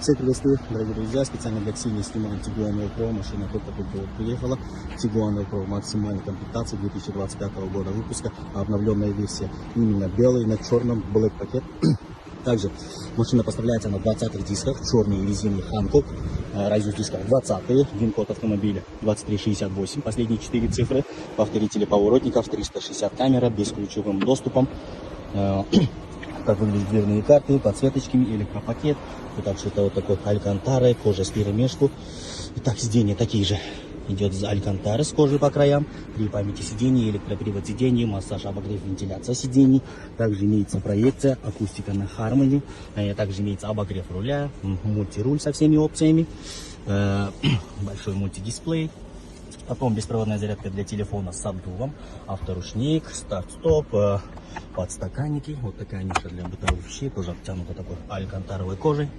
Всех приветствую, дорогие друзья, специально для Ксении снимаем Tiguan Pro, машина только-только приехала. Tiguan Pro максимальной комплектации 2025 года выпуска, обновленная версия именно белый на черном Black пакет. Также машина поставляется на 20-х дисках, черный резиновый Hankook, радиус дисков 20-е, ВИН-код автомобиля 2368, последние 4 цифры, повторители поворотников, 360 камера, бесключевым доступом. Как выглядят дверные карты, подсветочками, электропакет. И также это вот такой алькантара, кожа с перемешку. Итак, сиденья такие же. Идет из алькантары с кожей по краям. При памяти сидений, электропривод сидений, массаж, обогрев, вентиляция сидений. Также имеется проекция, акустика на Harmony. Также имеется обогрев руля, мультируль со всеми опциями. Большой мультидисплей. Потом беспроводная зарядка для телефона с обдувом, авторучник, старт-стоп, подстаканники. Вот такая ниша для бытовых вещей, тоже обтянута такой алькантаровой кожей.